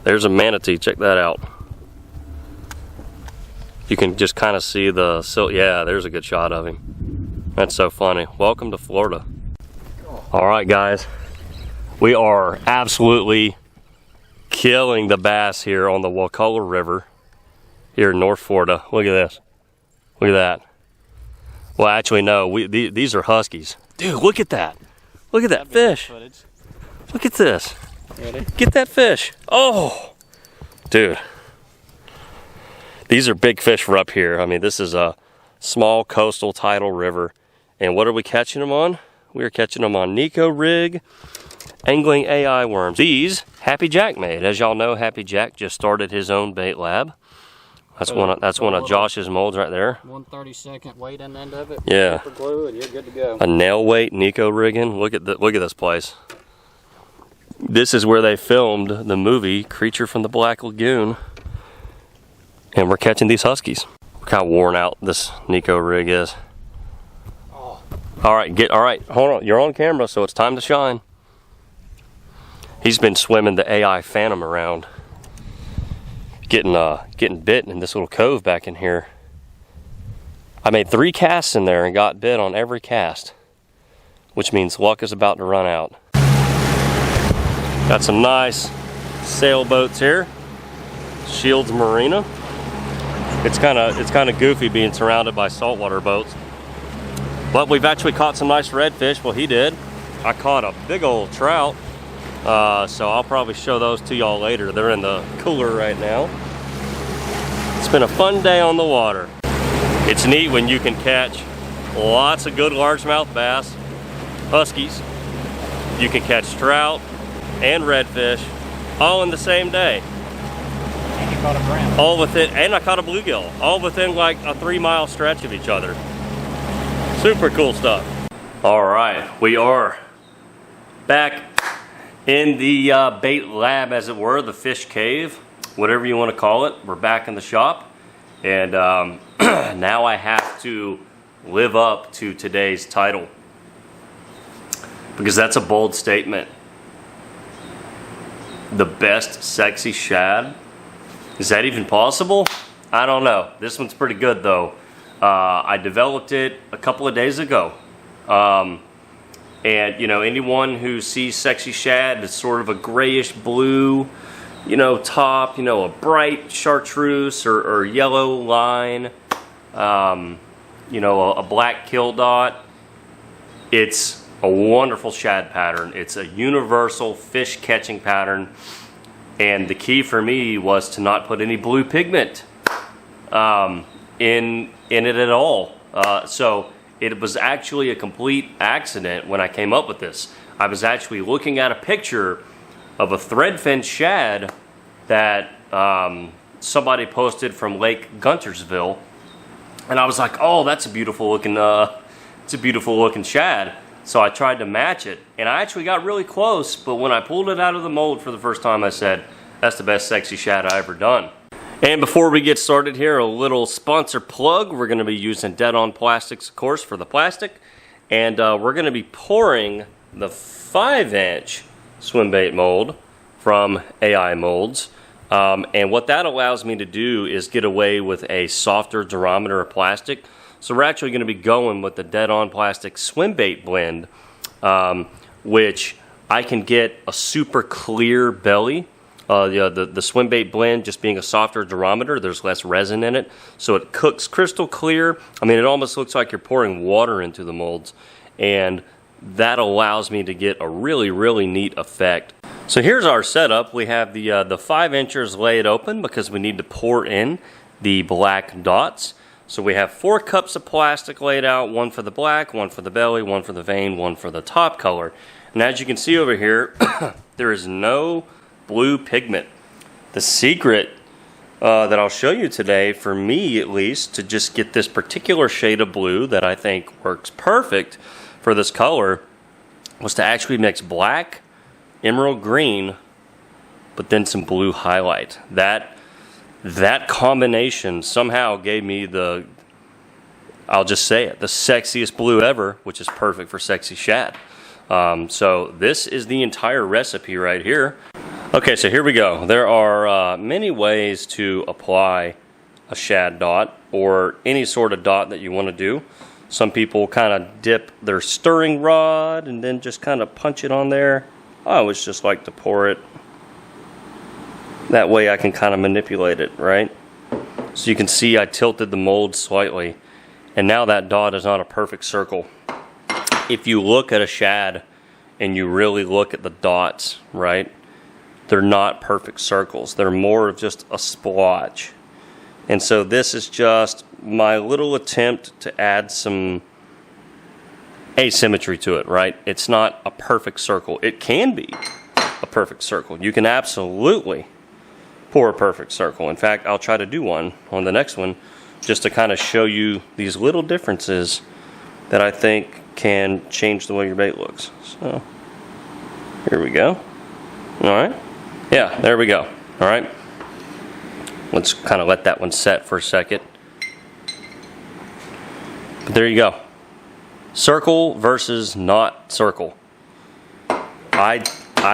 There's a manatee, check that out. You can just kind of see the silk. Yeah, there's a good shot of him. That's so funny. Welcome to Florida. All right, guys. We are absolutely killing the bass here on the Wacola River here in North Florida. Look at this. Look at that. Well, actually, no. These are huskies. Dude, look at that. Look at that fish. Look at this. Ready? Get that fish. Oh, dude. These are big fish for up here. I mean, this is a small coastal tidal river. And what are we catching them on? We are catching them on Nico rig, angling AI worms. These, Happy Jack made. As y'all know, Happy Jack just started his own bait lab. That's one of Josh's molds right there. 1/32 weight in the end of it. Yeah. Super glue and you're good to go. A nail weight Nico rigging. Look at this place. This is where they filmed the movie Creature from the Black Lagoon. And we're catching these huskies. Look how worn out this Nico rig is. Oh. All right, hold on. You're on camera, so it's time to shine. He's been swimming the AI Phantom around, getting bit in this little cove back in here. I made 3 casts in there and got bit on every cast, which means luck is about to run out. Got some nice sailboats here. Shields Marina. It's kind of goofy being surrounded by saltwater boats. But we've actually caught some nice redfish. Well, he did. I caught a big old trout. So I'll probably show those to y'all later. They're in the cooler right now. It's been a fun day on the water. It's neat when you can catch lots of good largemouth bass, huskies. You can catch trout and redfish all in the same day. And you caught a brown. All within, and I caught a bluegill, all within like a 3-mile stretch of each other. Super cool stuff. All right, we are back in the bait lab, as it were, the fish cave, whatever you want to call it. We're back in the shop, and now I have to live up to today's title, because that's a bold statement. The best sexy shad? Is that even possible? I don't know. This one's pretty good though. I developed it a couple of days ago. And you know, anyone who sees sexy shad, it's sort of a grayish blue, you know, top, you know, a bright chartreuse or yellow line, you know, a black kill dot. It's a wonderful shad pattern. It's a universal fish catching pattern. And the key for me was to not put any blue pigment in it at all. So it was actually a complete accident when I came up with this. I was actually looking at a picture of a threadfin shad that somebody posted from Lake Guntersville, and I was like, "Oh, that's a beautiful looking shad." So I tried to match it, and I actually got really close. But when I pulled it out of the mold for the first time, I said, "That's the best sexy shad I ever done." And before we get started here, a little sponsor plug. We're going to be using Dead On Plastics, of course, for the plastic. And we're going to be pouring the 5-inch swim bait mold from AI Molds. And what that allows me to do is get away with a softer durometer of plastic. So we're actually going to be going with the Dead On Plastic swim bait blend, which I can get a super clear belly. The swim bait blend just being a softer durometer, there's less resin in it, so it cooks crystal clear. I mean, it almost looks like you're pouring water into the molds, and that allows me to get a really, really neat effect. So here's our setup. We have the 5 inchers laid open because we need to pour in the black dots. So we have 4 cups of plastic laid out, 1 for the black, 1 for the belly, 1 for the vein, 1 for the top color. And as you can see over here, there is no blue pigment. The secret that I'll show you today, for me at least, to just get this particular shade of blue that I think works perfect for this color, was to actually mix black, emerald green, but then some blue highlight. That combination somehow gave me the, I'll just say it, the sexiest blue ever, which is perfect for sexy shad. So this is the entire recipe right here. Okay, so here we go. There are many ways to apply a shad dot or any sort of dot that you want to do. Some people kind of dip their stirring rod and then just kind of punch it on there. I always just like to pour it. That way I can kind of manipulate it, right? So you can see I tilted the mold slightly, and now that dot is not a perfect circle. If you look at a shad and you really look at the dots, right, they're not perfect circles. They're more of just a splotch. And so this is just my little attempt to add some asymmetry to it, right? It's not a perfect circle. It can be a perfect circle. You can absolutely pour a perfect circle. In fact, I'll try to do one on the next one just to kind of show you these little differences that I think can change the way your bait looks. So here we go. All right. Yeah, there we go. All right. Let's kind of let that one set for a second. But there you go. Circle versus not circle. I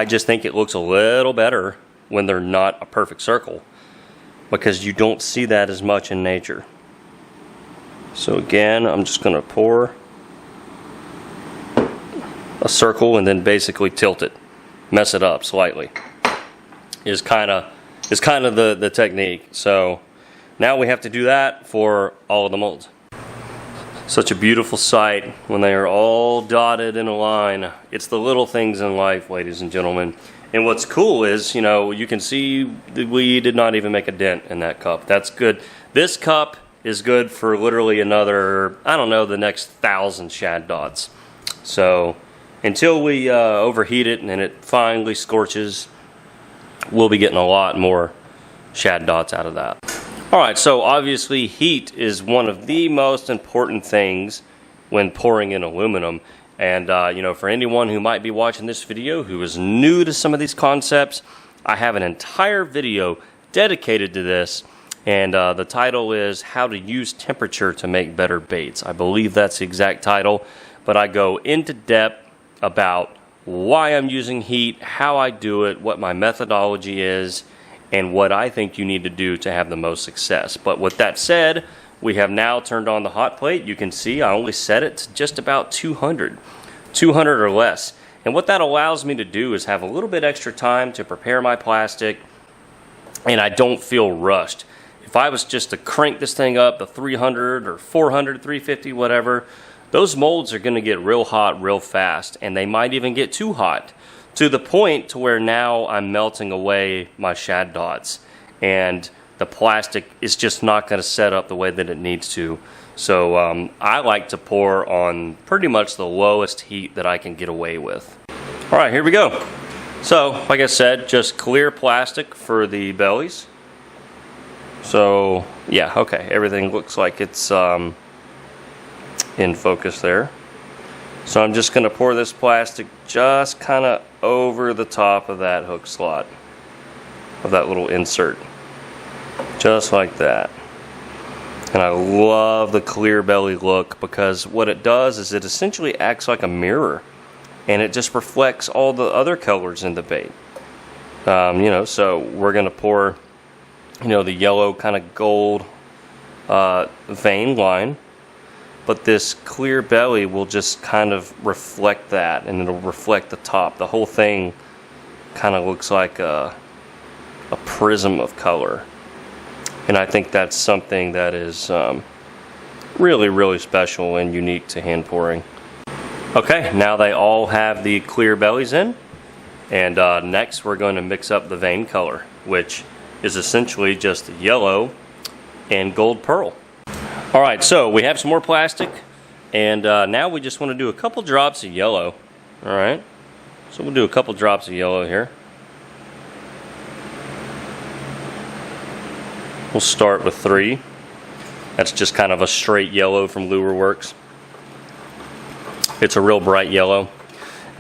just think it looks a little better when they're not a perfect circle, because you don't see that as much in nature. So again, I'm just going to pour a circle and then basically tilt it, mess it up slightly. Is kind of the technique. So now we have to do that for all of the molds. Such a beautiful sight when they are all dotted in a line. It's the little things in life, ladies and gentlemen. And what's cool is, you know, you can see that we did not even make a dent in that cup. That's good. This cup is good for literally another, I don't know, the next 1,000 shad dots. So until we overheat it and it finally scorches, we'll be getting a lot more shad dots out of that. Alright, so obviously heat is one of the most important things when pouring in aluminum. And you know, for anyone who might be watching this video who is new to some of these concepts, I have an entire video dedicated to this. And the title is How to Use Temperature to Make Better Baits. I believe that's the exact title. But I go into depth about why I'm using heat, how I do it, what my methodology is, and what I think you need to do to have the most success. But with that said, we have now turned on the hot plate. You can see I only set it to just about 200 or less. And what that allows me to do is have a little bit extra time to prepare my plastic, and I don't feel rushed. If I was just to crank this thing up to 300 or 400, 350, whatever, those molds are going to get real hot real fast, and they might even get too hot to the point to where now I'm melting away my shad dots, and the plastic is just not going to set up the way that it needs to. So I like to pour on pretty much the lowest heat that I can get away with. All right, here we go. So like I said, just clear plastic for the bellies. So yeah, okay, everything looks like it's in focus there. So I'm just going to pour this plastic just kind of over the top of that hook slot, of that little insert. Just like that. And I love the clear belly look, because what it does is it essentially acts like a mirror, and it just reflects all the other colors in the bait. You know, so we're going to pour, you know, the yellow kind of gold vein line. But this clear belly will just kind of reflect that, and it'll reflect the top. The whole thing kind of looks like a prism of color. And I think that's something that is really, really special and unique to hand pouring. Okay, now they all have the clear bellies in. And next we're going to mix up the vein color, which is essentially just yellow and gold pearl. Alright, so we have some more plastic, and now we just want to do a couple drops of yellow. Alright, so we'll do a couple drops of yellow here. We'll start with 3. That's just kind of a straight yellow from Lure Works. It's a real bright yellow.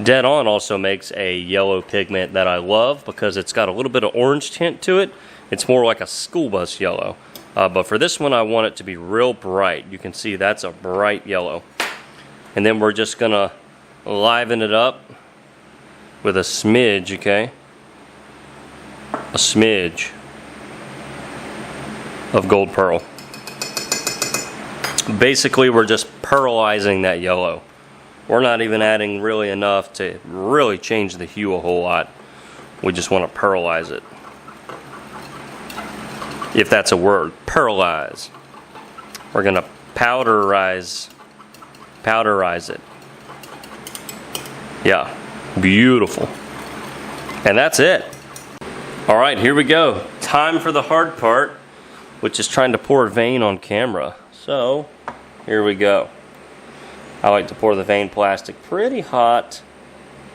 Dead On also makes a yellow pigment that I love because it's got a little bit of orange tint to it. It's more like a school bus yellow. But for this one, I want it to be real bright. You can see that's a bright yellow. And then we're just going to liven it up with a smidge, okay, a smidge of gold pearl. Basically, we're just pearlizing that yellow. We're not even adding really enough to really change the hue a whole lot. We just want to pearlize it. If that's a word, pearlize. We're going to powderize it. Yeah, beautiful. And that's it. All right, here we go. Time for the hard part, which is trying to pour vein on camera. So, here we go. I like to pour the vein plastic pretty hot.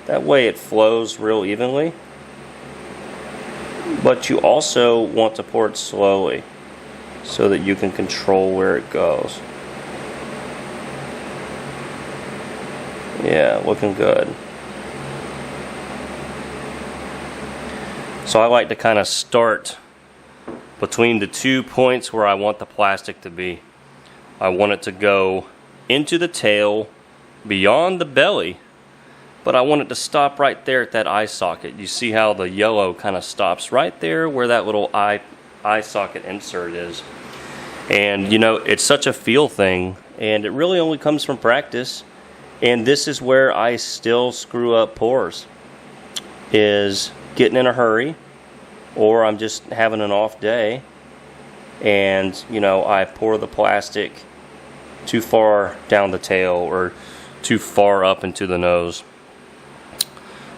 That way it flows real evenly. But you also want to pour it slowly so that you can control where it goes. Yeah, looking good. So I like to kind of start between the 2 points where I want the plastic to be. I want it to go into the tail, beyond the belly, but I want it to stop right there at that eye socket. You see how the yellow kind of stops right there where that little eye socket insert is. And you know, it's such a feel thing, and it really only comes from practice. And this is where I still screw up pours, is getting in a hurry, or I'm just having an off day, and you know, I pour the plastic too far down the tail or too far up into the nose.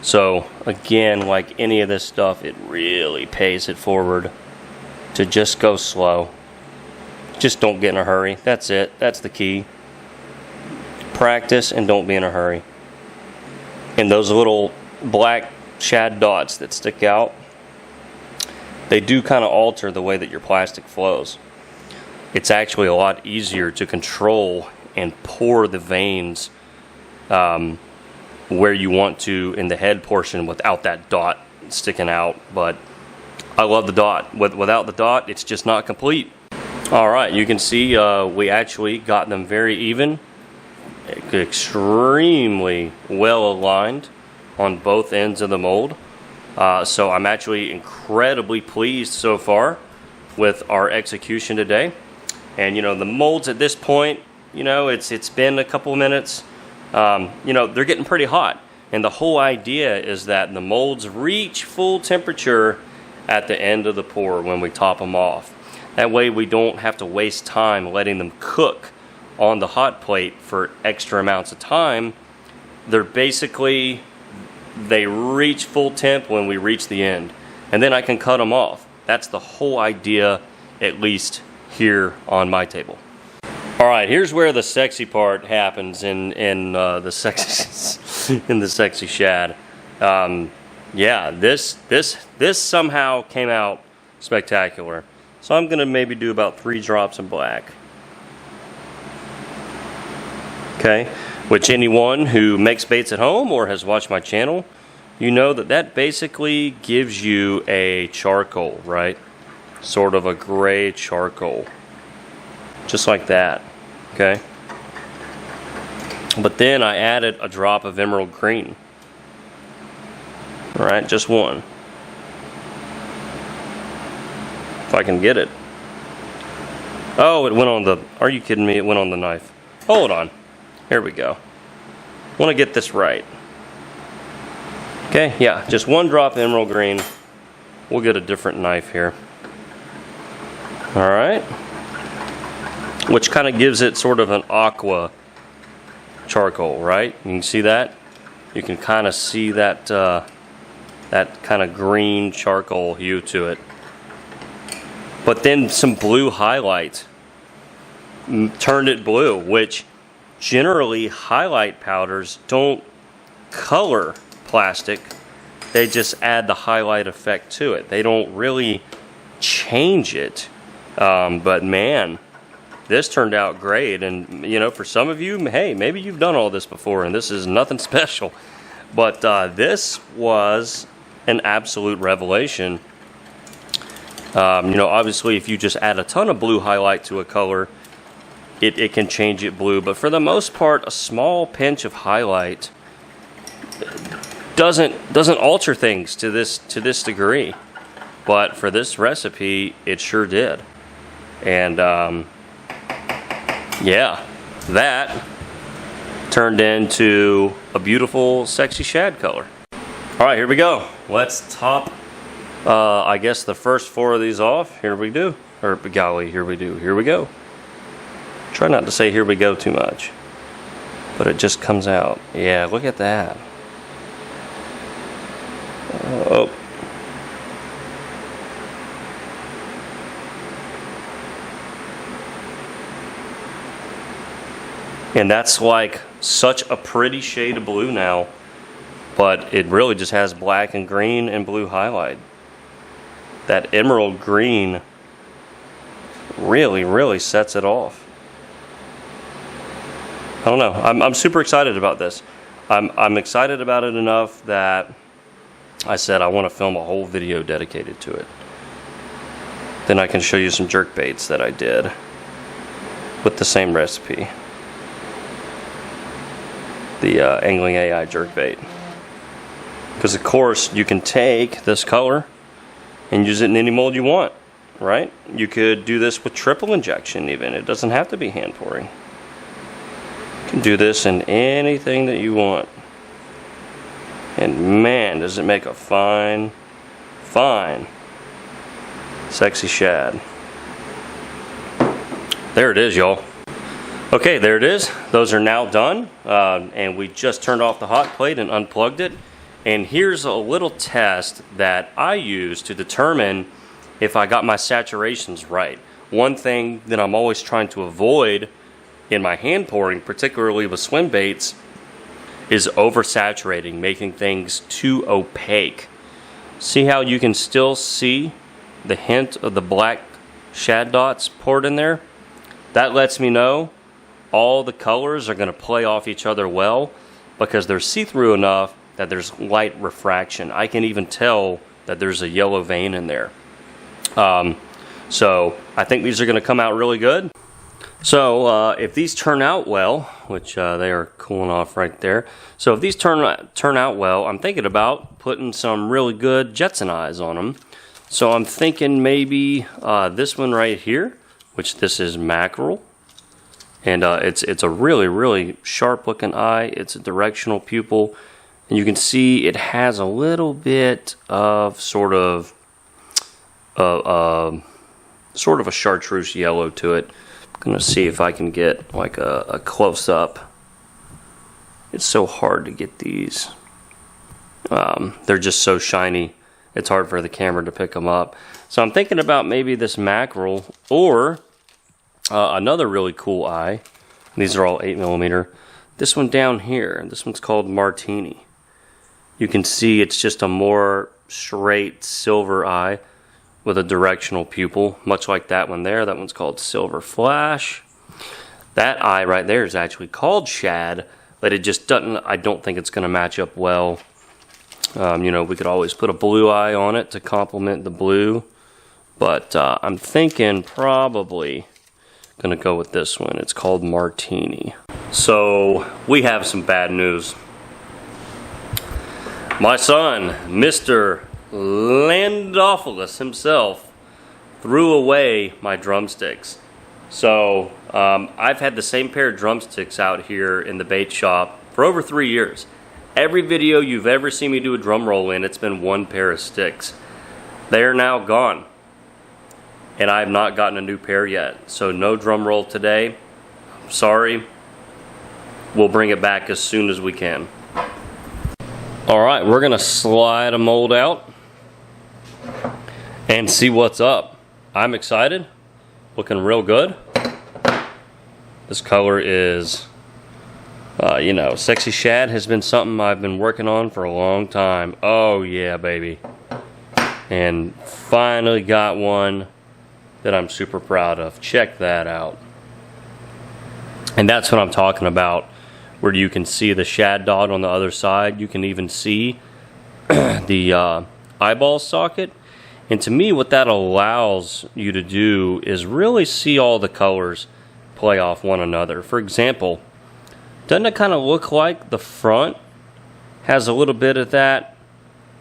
So again, like any of this stuff, it really pays it forward to just go slow. Just don't get in a hurry. That's it. That's the key. Practice and don't be in a hurry. And those little black shad dots that stick out, they do kind of alter the way that your plastic flows. It's actually a lot easier to control and pour the veins where you want to in the head portion without that dot sticking out. But I love the dot. Without the dot, it's just not complete. Alright, you can see we actually got them very even, extremely well aligned on both ends of the mold. So I'm actually incredibly pleased so far with our execution today. And you know, the molds at this point, you know, it's been a couple of minutes. You know, they're getting pretty hot. And the whole idea is that the molds reach full temperature at the end of the pour when we top them off. That way we don't have to waste time letting them cook on the hot plate for extra amounts of time. They're basically, they reach full temp when we reach the end. And then I can cut them off. That's the whole idea, at least here on my table. All right, here's where the sexy part happens in the SEXY-SHAD. Yeah, this somehow came out spectacular. So I'm gonna maybe do about 3 drops of black. Okay, which anyone who makes baits at home or has watched my channel, you know that basically gives you a charcoal, right? Sort of a gray charcoal. Just like that, okay? But then I added a drop of emerald green. All right, just one. If I can get it. Oh, it went on the, are you kidding me? It went on the knife. Hold on. Here we go. Want to get this right. Okay, yeah, just 1 drop of emerald green. We'll get a different knife here. All right. Which kind of gives it sort of an aqua charcoal, right? You can see that? You can kind of see that that kind of green charcoal hue to it. But then some blue highlight turned it blue, which generally highlight powders don't color plastic. They just add the highlight effect to it. They don't really change it. But man, this turned out great. And you know, for some of you, hey, maybe you've done all this before and this is nothing special. But this was an absolute revelation. You know, obviously if you just add a ton of blue highlight to a color, it can change it blue. But for the most part, a small pinch of highlight doesn't alter things to this degree. but for this recipe, it sure did. And yeah, that turned into a beautiful sexy shad color. All right, here we go. Let's top, I guess, the first 4 of these off. Here we do. Or golly, here we do. Here we go. Try not to say here we go too much, but it just comes out. Yeah, look at that. Oh. And that's like such a pretty shade of blue now, but it really just has black and green and blue highlight. That emerald green really sets it off. I don't know. I'm super excited about this. I'm excited about it enough that I said I want to film a whole video dedicated to it. Then I can show you some jerk baits that I did with the same recipe. The Angling AI jerk bait. Because of course you can take this color and use it in any mold you want, right? You could do this with triple injection even. It doesn't have to be hand pouring. You can do this in anything that you want. And man, does it make a fine sexy shad. There it is, y'all. Okay, there it is. Those are now done, and we just turned off the hot plate and unplugged it. And here's a little test that I use to determine if I got my saturations right. One thing that I'm always trying to avoid in my hand pouring, particularly with swim baits, is oversaturating, making things too opaque. See how you can still see the hint of the black shad dots poured in there? That lets me know all the colors are going to play off each other well because they're see-through enough that there's light refraction. I can even tell that there's a yellow vein in there. So I think these are going to come out really good. So if these turn out well, which they are cooling off right there. So if these turn out well, I'm thinking about putting some really good Jetson eyes on them. So I'm thinking maybe this one right here, which this is mackerel. And it's a really sharp looking eye. It's a directional pupil, and you can see it has a little bit of sort of a chartreuse yellow to it. I'm gonna see if I can get like a close up. It's so hard to get these. They're just so shiny. It's hard for the camera to pick them up. So I'm thinking about maybe this mackerel or another really cool eye. These are all 8mm. This one down here, this one's called Martini. You can see it's just a more straight silver eye with a directional pupil, much like that one there. That one's called Silver Flash. That eye right there is actually called Shad, but it just doesn't, I don't think it's going to match up well. You know, we could always put a blue eye on it to complement the blue, but I'm thinking probably gonna go with this one. It's called Martini. So we have some bad news. My son, Mr. Landophilis himself, threw away my drumsticks. So I've had the same pair of drumsticks out here in the bait shop for over 3 years. Every video you've ever seen me do a drum roll in, it's been one pair of sticks. They are now gone. And I have not gotten a new pair yet. So no drum roll today. Sorry. We'll bring it back as soon as we can. Alright, we're going to slide a mold out and see what's up. I'm excited. Looking real good. This color is, you know, Sexy Shad has been something I've been working on for a long time. Oh yeah, baby. And finally got one that I'm super proud of. Check that out. And that's what I'm talking about, where you can see the shad dot on the other side. You can even see the eyeball socket. And to me, what that allows you to do is really see all the colors play off one another. For example, doesn't it kind of look like the front has a little bit of that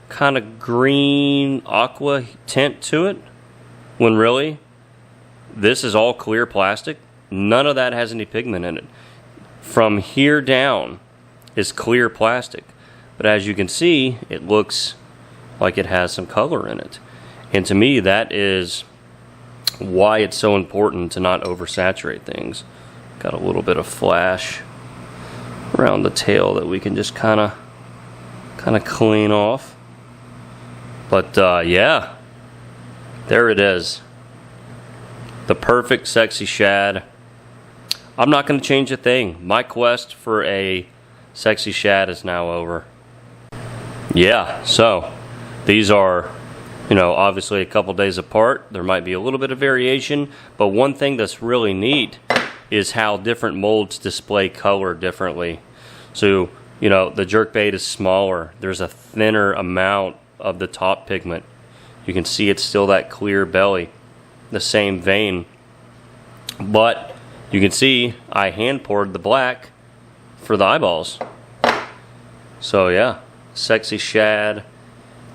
kind of green aqua tint to it, when really this is all clear plastic. None of that has any pigment in it. From here down is clear plastic, but as you can see, it looks like it has some color in it. And to me, that is why it's so important to not oversaturate things. Got a little bit of flash around the tail that we can just kind of clean off. But yeah, there it is. The perfect sexy shad. I'm not going to change a thing. My quest for a sexy shad is now over. Yeah, so these are, you know, obviously a couple days apart. There might be a little bit of variation, but one thing that's really neat is how different molds display color differently. So, you know, the jerkbait is smaller. There's a thinner amount of the top pigment. You can see it's still that clear belly, the same vein. But you can see I hand poured the black for the eyeballs. So yeah, sexy shad,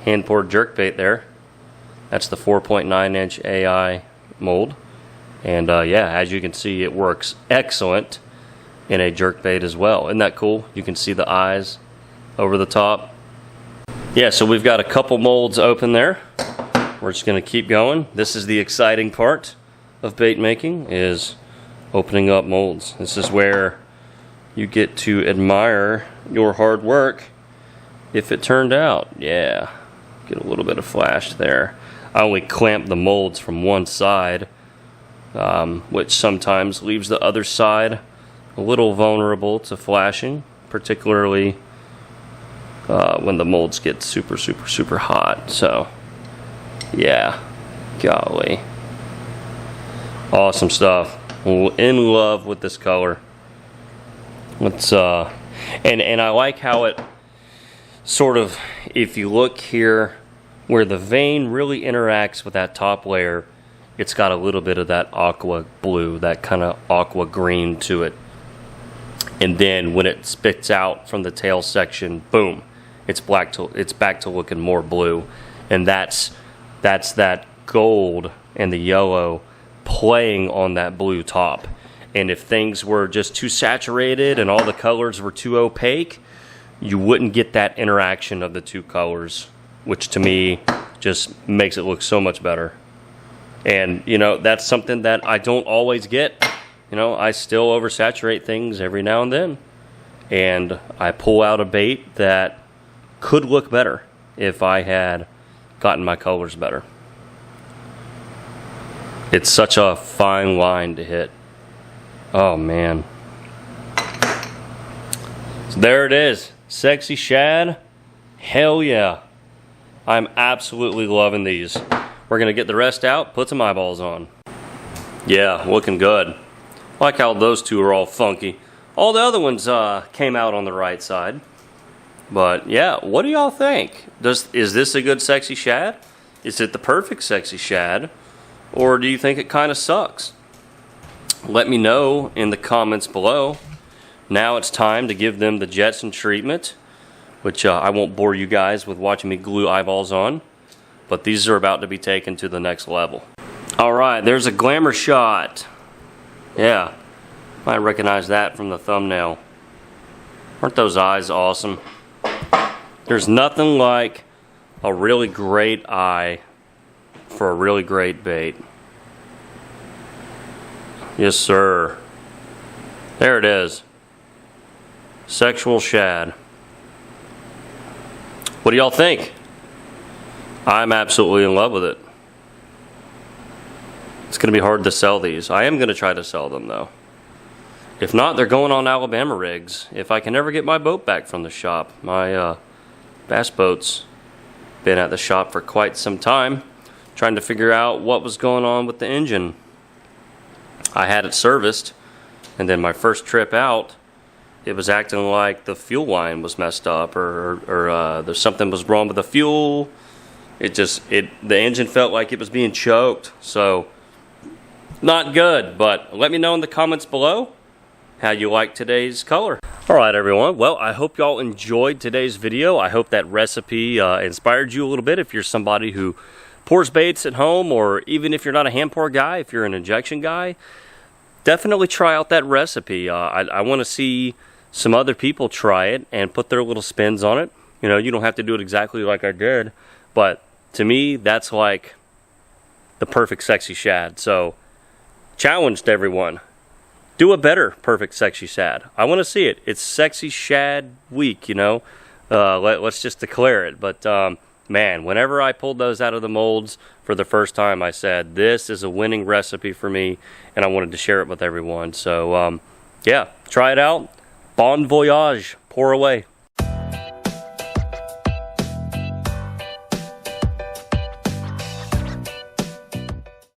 hand poured jerkbait there. That's the 4.9 inch AI mold. And yeah, as you can see, it works excellent in a jerkbait as well. Isn't that cool? You can see the eyes over the top. Yeah, so we've got a couple molds open there. We're just going to keep going. This is the exciting part of bait making, is opening up molds. This is where you get to admire your hard work if it turned out. Yeah, get a little bit of flash there. I only clamp the molds from one side, which sometimes leaves the other side a little vulnerable to flashing, particularly when the molds get super hot. So yeah, golly, awesome stuff. In love with this color. It's and I like how it sort of, if you look here where the vein really interacts with that top layer, it's got a little bit of that aqua blue, that kind of aqua green to it. And then when it spits out from the tail section, boom, it's back to looking more blue. And that's that gold and the yellow playing on that blue top. And if things were just too saturated and all the colors were too opaque, you wouldn't get that interaction of the two colors, which to me just makes it look so much better. And you know, that's something that I don't always get. You know, I still oversaturate things every now and then, and I pull out a bait that could look better if I had gotten my colors better. It's such a fine line to hit. Oh man. So there it is. Sexy shad. Hell yeah. I'm absolutely loving these. We're going to get the rest out, put some eyeballs on. Yeah, looking good. Like how those two are all funky. All the other ones came out on the right side. But yeah, what do y'all think? Is this a good sexy shad? Is it the perfect sexy shad? Or do you think it kind of sucks? Let me know in the comments below. Now it's time to give them the Jetson treatment, which I won't bore you guys with watching me glue eyeballs on, but these are about to be taken to the next level. Alright, there's a glamour shot. Yeah, might recognize that from the thumbnail. Aren't those eyes awesome? There's nothing like a really great eye for a really great bait. Yes, sir. There it is. Sexual shad. What do y'all think? I'm absolutely in love with it. It's going to be hard to sell these. I am going to try to sell them though. If not, they're going on Alabama rigs. If I can ever get my boat back from the shop. My bass boat's been at the shop for quite some time, trying to figure out what was going on with the engine. I had it serviced, and then my first trip out, it was acting like the fuel line was messed up, or there's something was wrong with the fuel. The engine felt like it was being choked. So not good. But let me know in the comments below how you like today's color. Alright everyone, well I hope y'all enjoyed today's video. I hope that recipe inspired you a little bit if you're somebody who pours baits at home, or even if you're not a hand pour guy, if you're an injection guy, definitely try out that recipe. I want to see some other people try it and put their little spins on it. You know, you don't have to do it exactly like I did, but to me that's like the perfect sexy shad. So challenge to everyone. Do a better perfect sexy shad. I want to see it. It's sexy shad week, you know. Let's just declare it. But man, whenever I pulled those out of the molds for the first time, I said, this is a winning recipe for me, and I wanted to share it with everyone. So yeah, try it out. Bon voyage. Pour away.